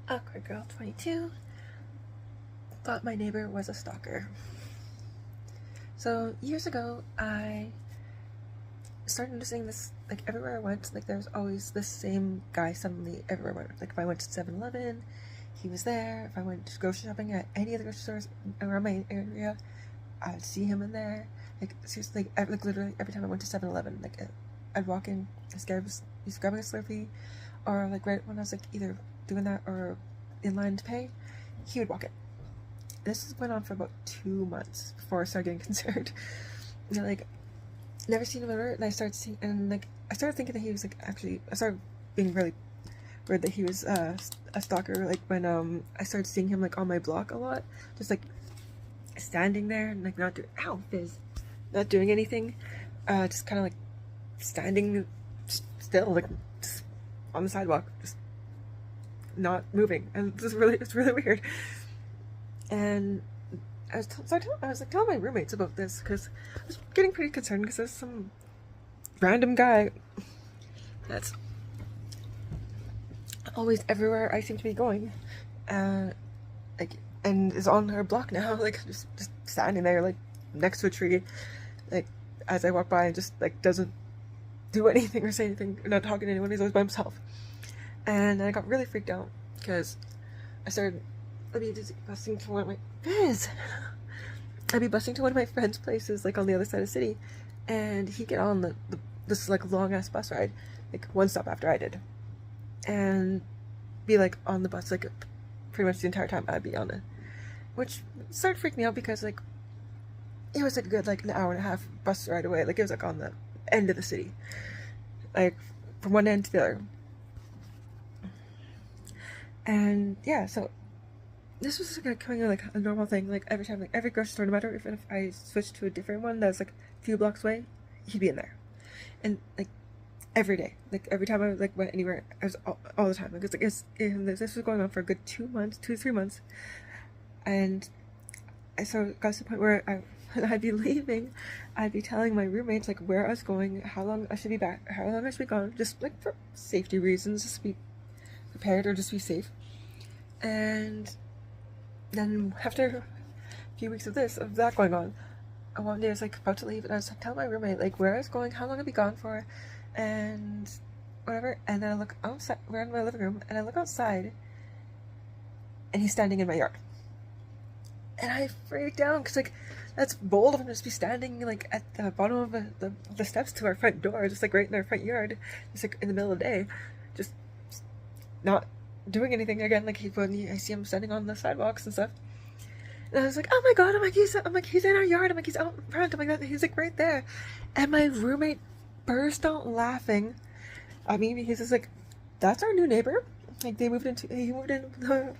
Awkward Girl 22 thought my neighbor was a stalker. So years ago, I started noticing this, like everywhere I went, like there was always this same guy suddenly everywhere I went. Like if I went to 7-Eleven, he was there. If I went to grocery shopping at any other grocery stores around my area, I'd see him in there. Like seriously, like literally every time I went to 7-Eleven, like I'd walk in, he's grabbing a Slurpee, or like right when I was like either doing that or in line to pay, he would walk in. This went on for about 2 months before I started getting concerned. You know, like never seen him ever, and I started seeing, and like I started thinking that he was like actually, I started being really worried that he was a stalker. Like when I started seeing him like on my block a lot, just like standing there and like not doing anything, just kind of like standing still, like just on the sidewalk, just not moving, and it's really weird. And I was telling my roommates about this because I was getting pretty concerned because there's some random guy that's always everywhere I seem to be going, like, and is on her block now, like just standing there, like next to a tree, like as I walk by, and just like doesn't do anything or say anything, or not talking to anyone. He's always by himself, and I got really freaked out because I started. I'd be busting to one of my friends' places, like on the other side of the city, and he'd get on this like long ass bus ride, like one stop after I did, and be like on the bus like pretty much the entire time I'd be on it, which started freaking me out because like it was a good like an hour and a half bus ride away. Like it was like on the end of the city, like from one end to the other, and yeah, so. This was like becoming like a normal thing. Like every time, like every grocery store, no matter if I switched to a different one that's like a few blocks away, he'd be in there, and like every day, like every time I like went anywhere, I was all the time. Like it's like this was going on for a good 2 months, 2 to 3 months, and I sort of got to the point where when I'd be leaving, I'd be telling my roommates like where I was going, how long I should be back, how long I should be gone, just like for safety reasons, just to be prepared or just be safe, and. Then after a few weeks of that going on, one day I was like about to leave, and I was telling my roommate like where I was going, how long I'd be gone for, and whatever. And then I look outside. We're in my living room, and I look outside, and he's standing in my yard. And I freaked out because like that's bold of him to just be standing like at the bottom of the steps to our front door, just like right in our front yard, just like in the middle of the day, just not doing anything again. Like I see him standing on the sidewalks and stuff, and I was like, oh my god, I'm like he's in our yard, I'm like he's out in front, I'm like he's like right there, and my roommate burst out laughing. I mean, he's just like, that's our new neighbor. Like he moved in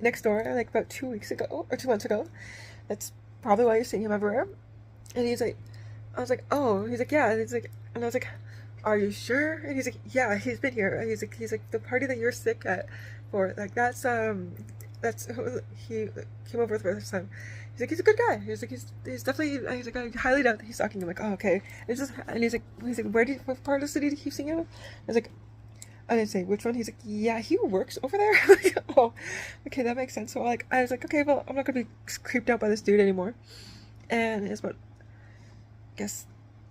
next door like about 2 weeks ago or 2 months ago. That's probably why you're seeing him everywhere. And he's like, I was like, oh, he's like, yeah, and he's like, and I was like, are you sure? And he's like, yeah, he's been here. He's like the party that you're sick at for, like that's who he came over for this time. He's like, he's a good guy. He's like, he's definitely, he's like, I highly doubt that he's stalking. I'm like, oh, okay. And he's like, what part of the city do you keep seeing him? I was like, I didn't say which one. He's like, yeah, he works over there. I'm like, oh, okay, that makes sense. So like, I was like, okay, well, I'm not gonna be creeped out by this dude anymore. And it's about, I guess,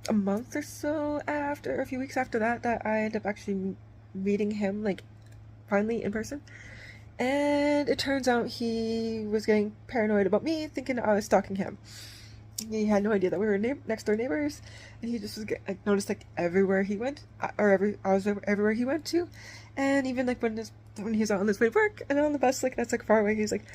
a month or so after, a few weeks after that I ended up actually meeting him, like finally in person, and it turns out he was getting paranoid about me, thinking I was stalking him. He had no idea that we were next door neighbors, and he just was I noticed like everywhere he went, I was everywhere he went to, and even like when he's on his way to work and on the bus, like that's like far away, he's like,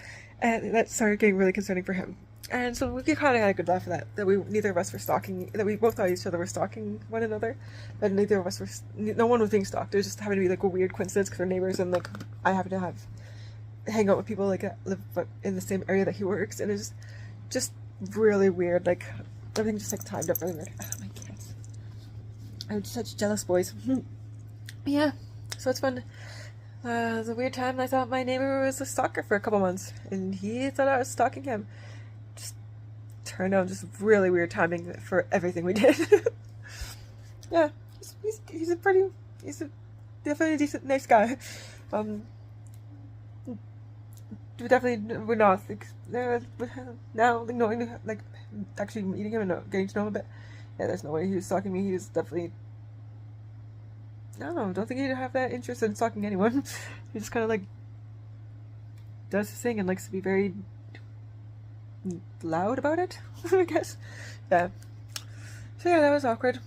and that started getting really concerning for him. And so we kind of had a good laugh at that we neither of us were stalking, that we both thought each other were stalking one another, but neither of us were, no one was being stalked. It was just having to be like a weird coincidence because we're neighbors, and like I happen to hang out with people like that live in the same area that he works, and it's just really weird, like everything just like timed up really weird. Oh, my cats. I'm such jealous boys. Yeah, so it's fun. The weird time I thought my neighbor was a stalker for a couple months, and he thought I was stalking him. Just turned out just really weird timing for everything we did. Yeah, he's definitely a decent, nice guy. definitely would not think, now, like, knowing, like, actually meeting him and getting to know him a bit, yeah, there's no way he was stalking me. He was definitely, I don't think he'd have that interest in stalking anyone. He just kind of, like, does his thing and likes to be very loud about it, I guess. Yeah. So yeah, that was awkward.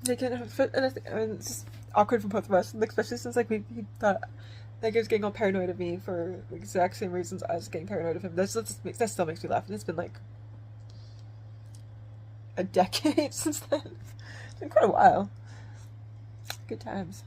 Like, and it's just awkward for both of us, like, especially since, like, he thought, like, he was getting all paranoid of me for the exact same reasons I was getting paranoid of him. That still makes me laugh, and it's been, like, a decade since then. It's been quite a while. Good times.